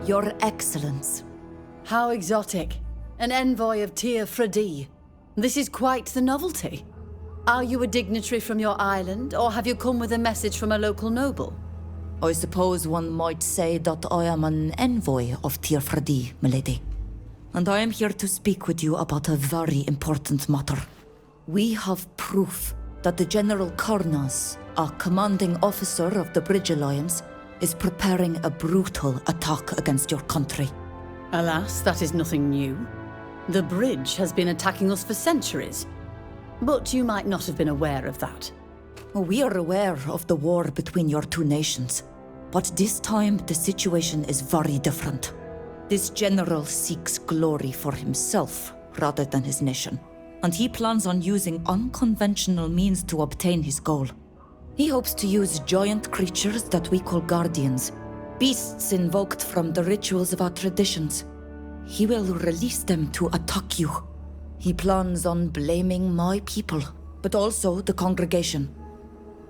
Your Excellence. How exotic. An envoy of Tyr Fredi. This is quite the novelty. Are you a dignitary from your island, or have you come with a message from a local noble? I suppose one might say that I am an envoy of Tyr Fredi, milady. And I am here to speak with you about a very important matter. We have proof that the General Kurnaz, a commanding officer of the Bridge Alliance, is preparing a brutal attack against your country. Alas, that is nothing new. The Bridge has been attacking us for centuries. But you might not have been aware of that. We are aware of the war between your two nations, but this time the situation is very different. This general seeks glory for himself rather than his nation, and he plans on using unconventional means to obtain his goal. He hopes to use giant creatures that we call guardians, beasts invoked from the rituals of our traditions. He will release them to attack you. He plans on blaming my people, but also the congregation.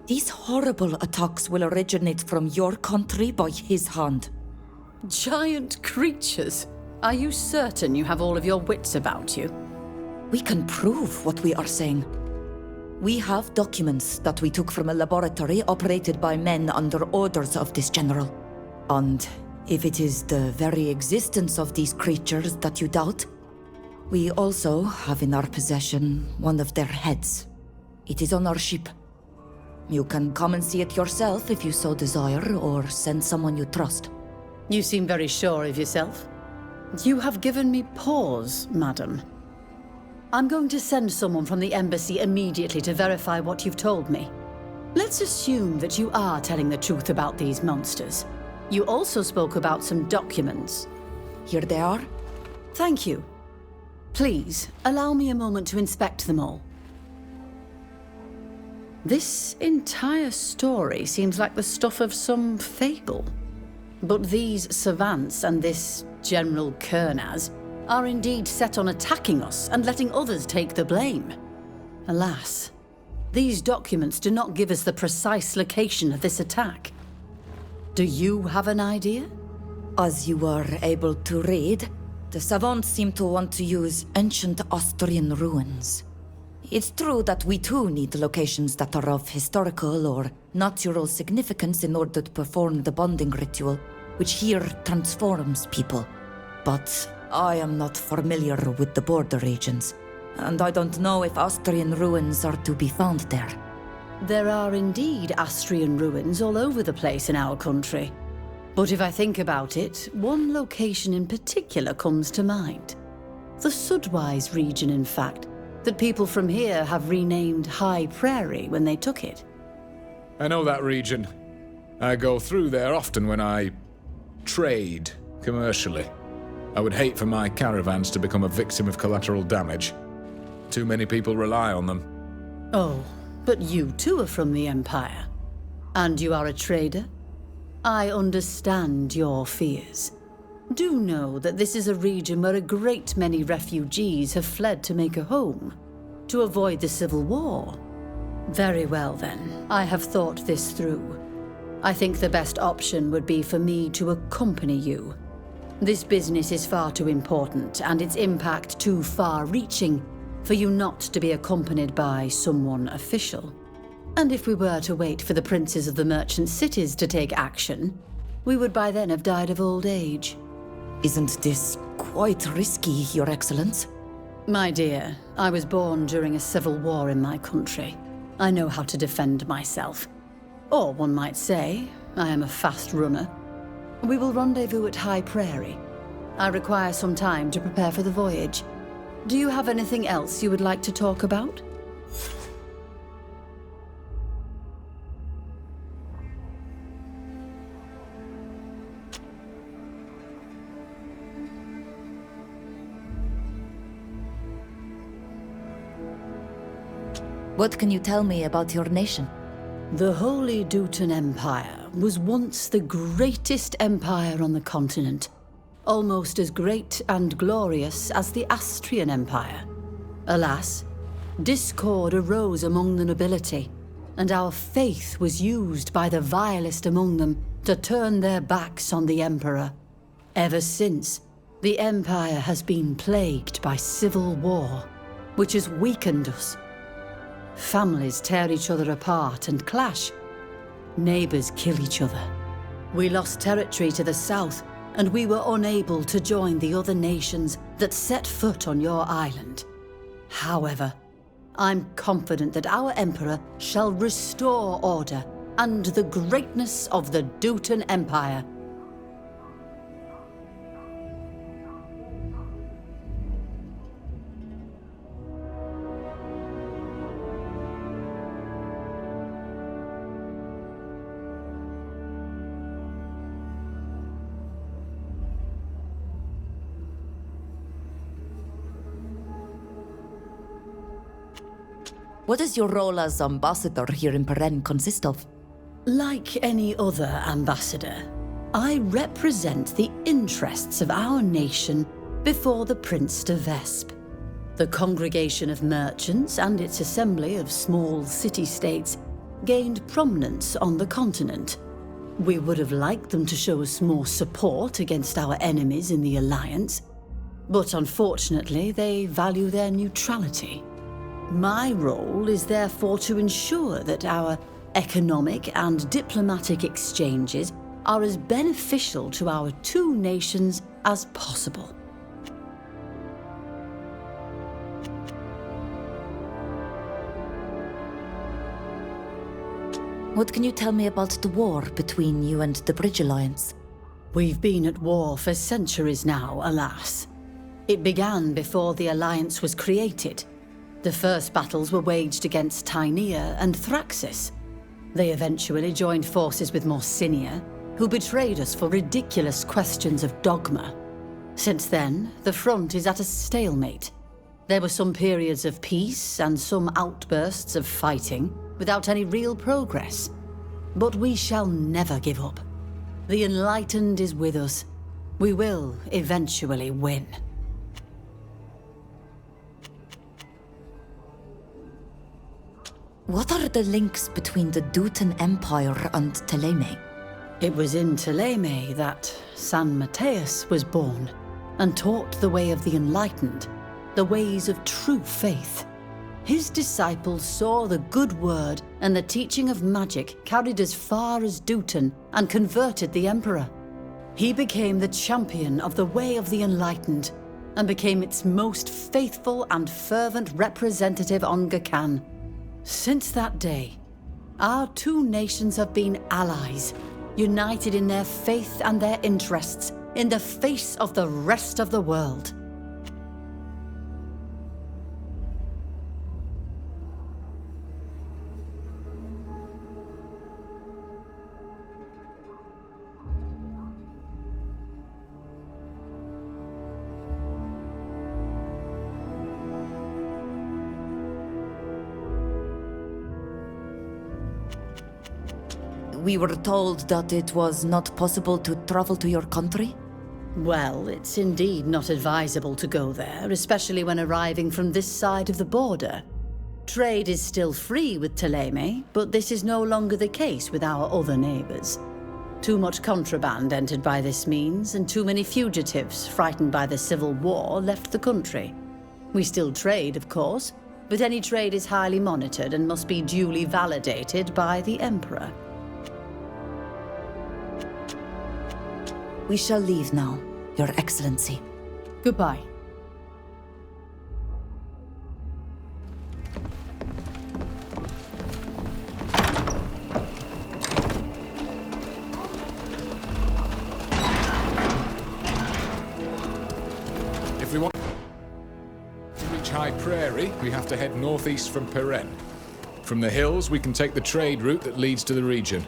These horrible attacks will originate from your country by his hand. Giant creatures? Are you certain you have all of your wits about you? We can prove what we are saying. We have documents that we took from a laboratory operated by men under orders of this general. And if it is the very existence of these creatures that you doubt, we also have in our possession one of their heads. It is on our ship. You can come and see it yourself if you so desire, or send someone you trust. You seem very sure of yourself. You have given me pause, madam. I'm going to send someone from the embassy immediately to verify what you've told me. Let's assume that you are telling the truth about these monsters. You also spoke about some documents. Here they are. Thank you. Please, allow me a moment to inspect them all. This entire story seems like the stuff of some fable. But these savants and this General Kurnaz are indeed set on attacking us and letting others take the blame. Alas, these documents do not give us the precise location of this attack. Do you have an idea? As you were able to read, the savants seem to want to use ancient Austrian ruins. It's true that we too need locations that are of historical or natural significance in order to perform the bonding ritual, which here transforms people. But I am not familiar with the border regions, and I don't know if Austrian ruins are to be found there. There are indeed Austrian ruins all over the place in our country. But if I think about it, one location in particular comes to mind. The Sudwise region, in fact, that people from here have renamed High Prairie when they took it. I know that region. I go through there often when I trade commercially. I would hate for my caravans to become a victim of collateral damage. Too many people rely on them. Oh, but you too are from the Empire. And you are a trader? I understand your fears. Do know that this is a region where a great many refugees have fled to make a home, to avoid the civil war. Very well then, I have thought this through. I think the best option would be for me to accompany you. This business is far too important, and its impact too far-reaching, for you not to be accompanied by someone official. And if we were to wait for the princes of the merchant cities to take action, we would by then have died of old age. Isn't this quite risky, Your Excellence? My dear, I was born during a civil war in my country. I know how to defend myself. Or one might say, I am a fast runner. We will rendezvous at High Prairie. I require some time to prepare for the voyage. Do you have anything else you would like to talk about? What can you tell me about your nation? The Holy Dutan Empire was once the greatest empire on the continent, almost as great and glorious as the Austrian Empire. Alas, discord arose among the nobility, and our faith was used by the vilest among them to turn their backs on the Emperor. Ever since, the Empire has been plagued by civil war, which has weakened us. Families tear each other apart and clash. Neighbors kill each other. We lost territory to the south, and we were unable to join the other nations that set foot on your island. However, I'm confident that our Emperor shall restore order and the greatness of the Dutan Empire. What does your role as ambassador here in Peren consist of? Like any other ambassador, I represent the interests of our nation before the Prince de Vesp. The congregation of merchants and its assembly of small city-states gained prominence on the continent. We would have liked them to show us more support against our enemies in the Alliance, but unfortunately they value their neutrality. My role is therefore to ensure that our economic and diplomatic exchanges are as beneficial to our two nations as possible. What can you tell me about the war between you and the Bridge Alliance? We've been at war for centuries now, alas. It began before the Alliance was created. The first battles were waged against Tynea and Thraxis. They eventually joined forces with Morsinia, who betrayed us for ridiculous questions of dogma. Since then, the front is at a stalemate. There were some periods of peace and some outbursts of fighting, without any real progress. But we shall never give up. The Enlightened is with us. We will eventually win. What are the links between the Dutan Empire and Ptolemy? It was in Ptolemy that San Matthias was born and taught the way of the Enlightened, the ways of true faith. His disciples saw the good word and the teaching of magic carried as far as Dutan and converted the Emperor. He became the champion of the way of the Enlightened and became its most faithful and fervent representative on Ghakan. Since that day, our two nations have been allies, united in their faith and their interests in the face of the rest of the world. We were told that it was not possible to travel to your country? Well, it's indeed not advisable to go there, especially when arriving from this side of the border. Trade is still free with Ptolemy, but this is no longer the case with our other neighbors. Too much contraband entered by this means, and too many fugitives, frightened by the civil war, left the country. We still trade, of course, but any trade is highly monitored and must be duly validated by the Emperor. We shall leave now, Your Excellency. Goodbye. If we want to reach High Prairie, we have to head northeast from Peren. From the hills, we can take the trade route that leads to the region.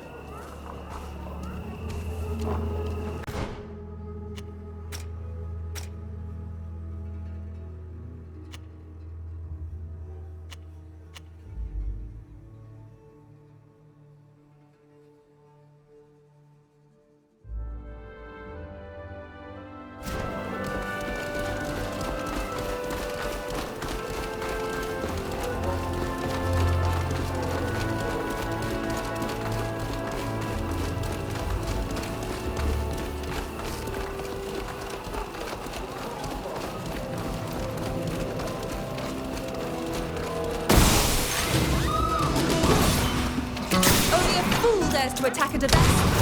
attack at the best.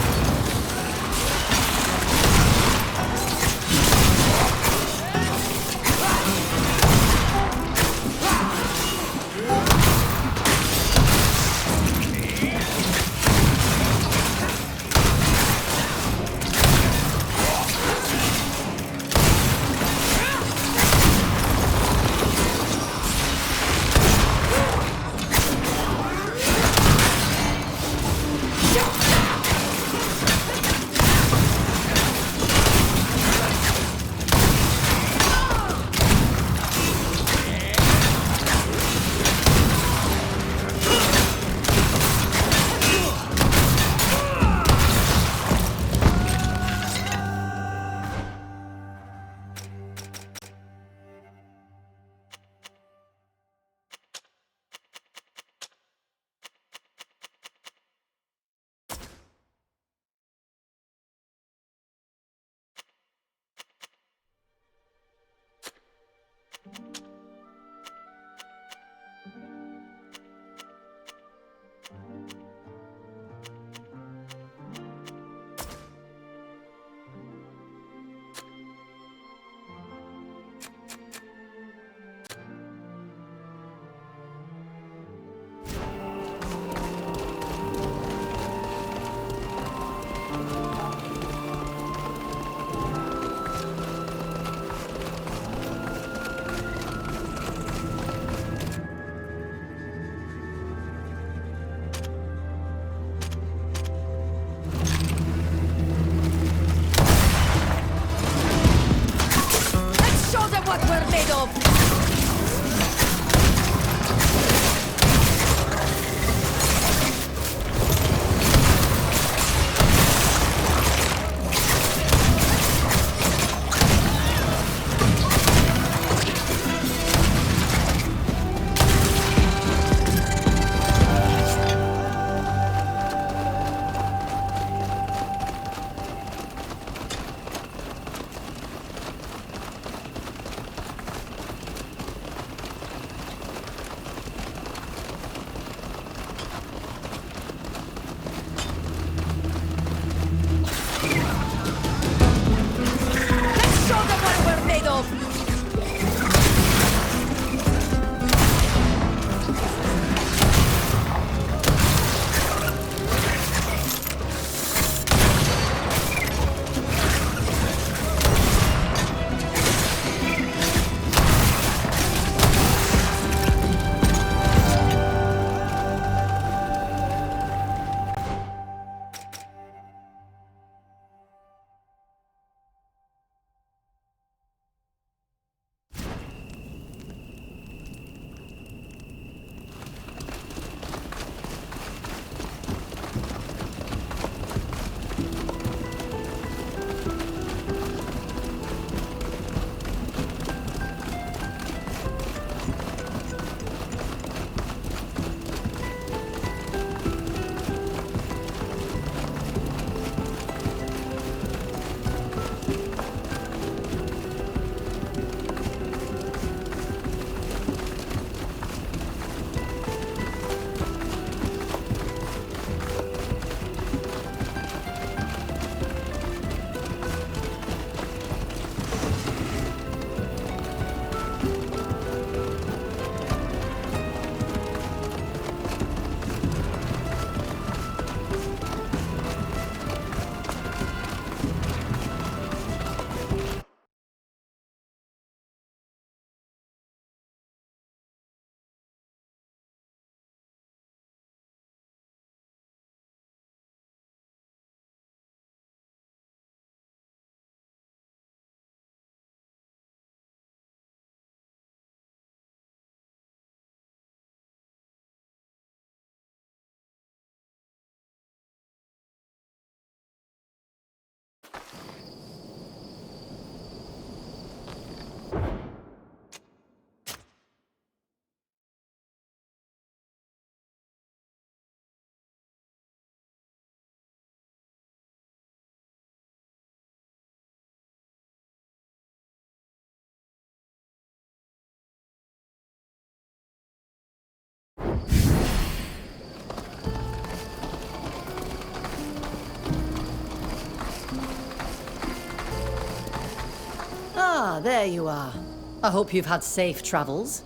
Ah, there you are. I hope you've had safe travels.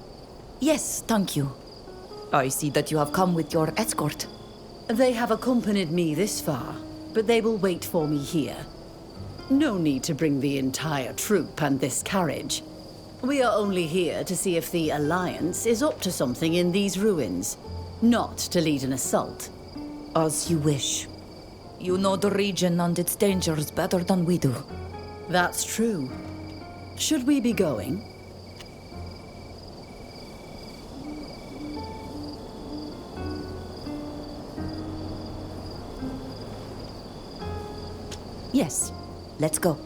Yes, thank you. I see that you have come with your escort. They have accompanied me this far, but they will wait for me here. No need to bring the entire troop and this carriage. We are only here to see if the Alliance is up to something in these ruins, not to lead an assault. As you wish. You know the region and its dangers better than we do. That's true. Should we be going? Yes, let's go.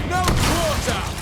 No quarter!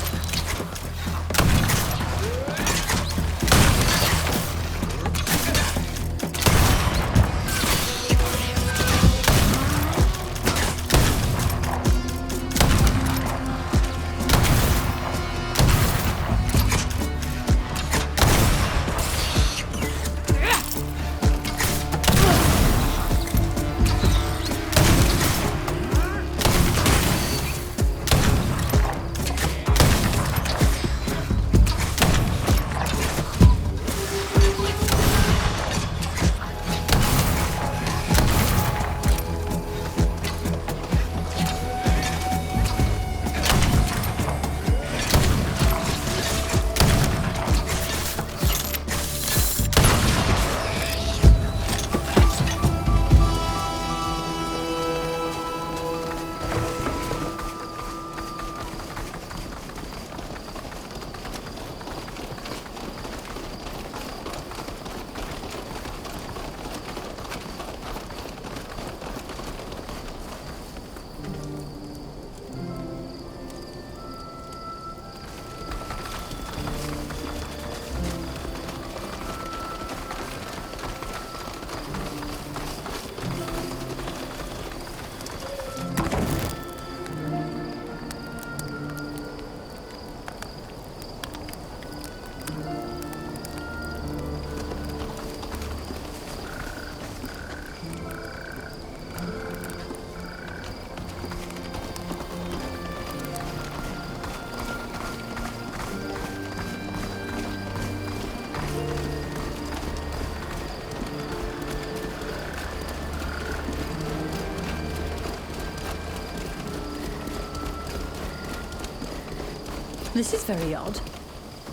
This is very odd.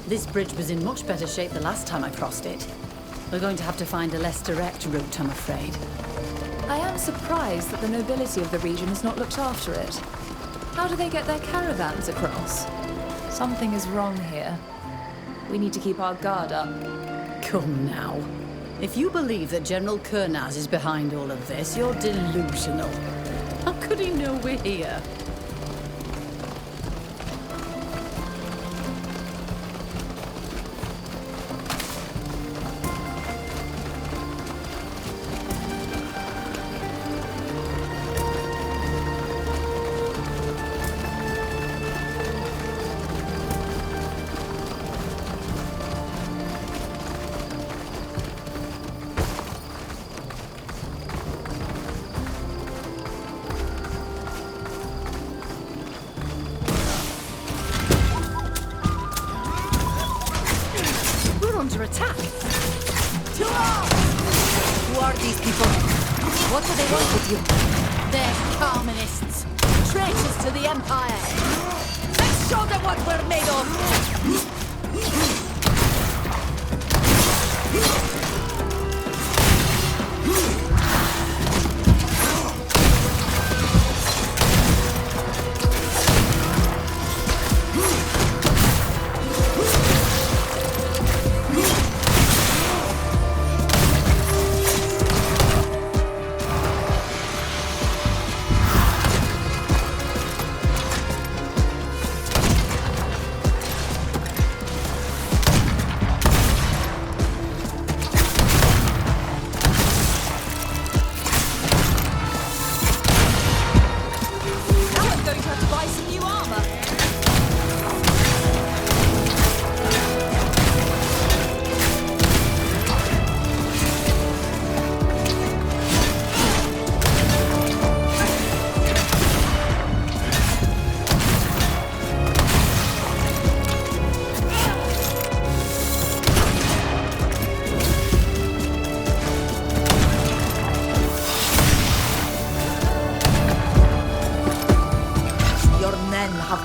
This bridge was in much better shape the last time I crossed it. We're going to have to find a less direct route, I'm afraid. I am surprised that the nobility of the region has not looked after it. How do they get their caravans across? Something is wrong here. We need to keep our guard up. Come now. If you believe that General Kurnaz is behind all of this, you're delusional. How could he know we're here? under attack. To arms! Who are these people? What do they want with you? They're communists, traitors to the Empire. Let's show them what we're made of!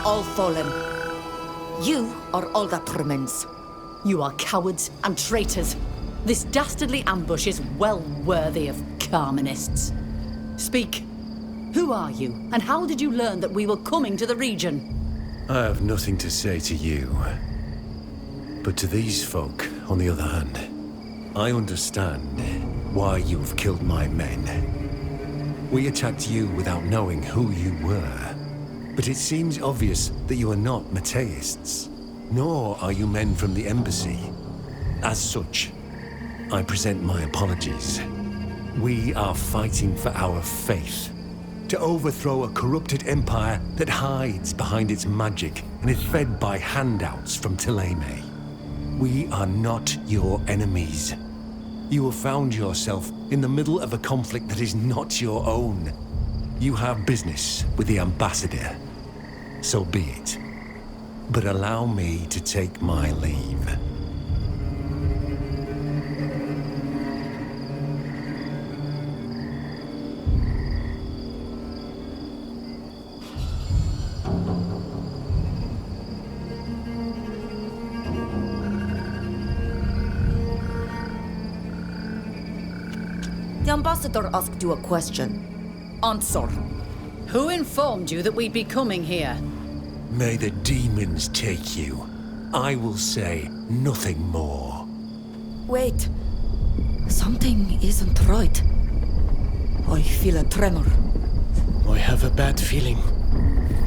All fallen. You are all that remains. You are cowards and traitors. This dastardly ambush is well worthy of communists. Speak. Who are you, and how did you learn that we were coming to the region? I have nothing to say to you. But to these folk, on the other hand, I understand why you have killed my men. We attacked you without knowing who you were. But it seems obvious that you are not Mateists, nor are you men from the embassy. As such, I present my apologies. We are fighting for our faith, to overthrow a corrupted empire that hides behind its magic and is fed by handouts from Thélème. We are not your enemies. You have found yourself in the middle of a conflict that is not your own. You have business with the ambassador. So be it. But allow me to take my leave. The ambassador asked you a question. Answer. Who informed you that we'd be coming here? May the demons take you. I will say nothing more. Wait. Something isn't right. I feel a tremor. I have a bad feeling.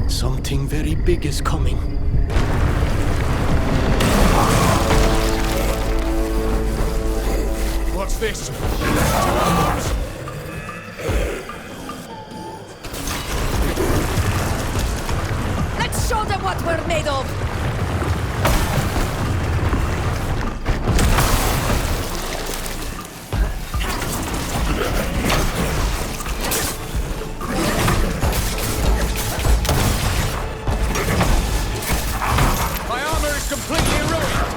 Something very big is coming. What's this? Show them what we're made of! My armor is completely ruined!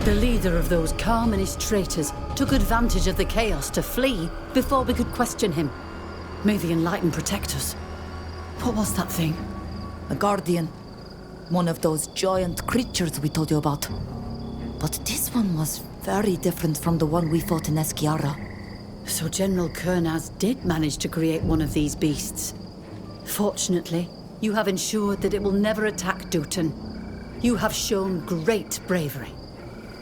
The leader of those Carmenist traitors took advantage of the chaos to flee before we could question him. May the Enlightened protect us. What was that thing? A guardian. One of those giant creatures we told you about. But this one was very different from the one we fought in Eschiara. So General Kurnaz did manage to create one of these beasts. Fortunately, you have ensured that it will never attack Dutton. You have shown great bravery.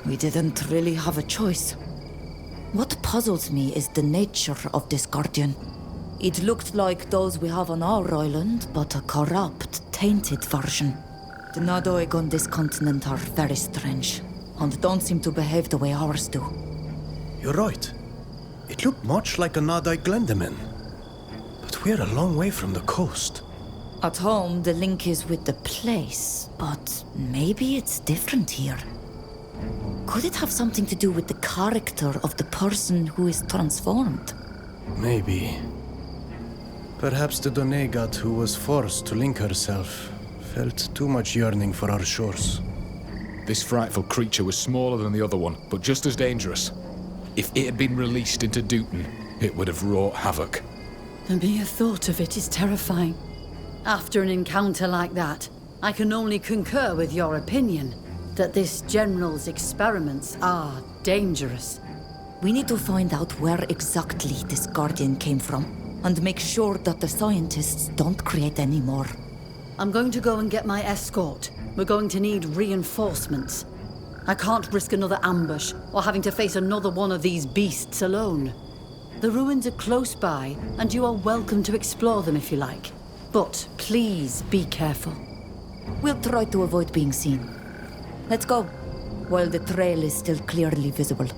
We didn't really have a choice. What puzzles me is the nature of this guardian. It looked like those we have on our island, but a corrupt, tainted version. The Nadoig on this continent are very strange, and don't seem to behave the way ours do. You're right. It looked much like a Nadai Glendeman. But we're a long way from the coast. At home, the link is with the place, but maybe it's different here. Could it have something to do with the character of the person who is transformed? Maybe. Perhaps the Donegat who was forced to link herself felt too much yearning for our shores. This frightful creature was smaller than the other one, but just as dangerous. If it had been released into Dutton, it would have wrought havoc. The mere thought of it is terrifying. After an encounter like that, I can only concur with your opinion that this General's experiments are dangerous. We need to find out where exactly this guardian came from, and make sure that the scientists don't create any more. I'm going to go and get my escort. We're going to need reinforcements. I can't risk another ambush, or having to face another one of these beasts alone. The ruins are close by, and you are welcome to explore them if you like. But please be careful. We'll try to avoid being seen. Let's go, while the trail is still clearly visible.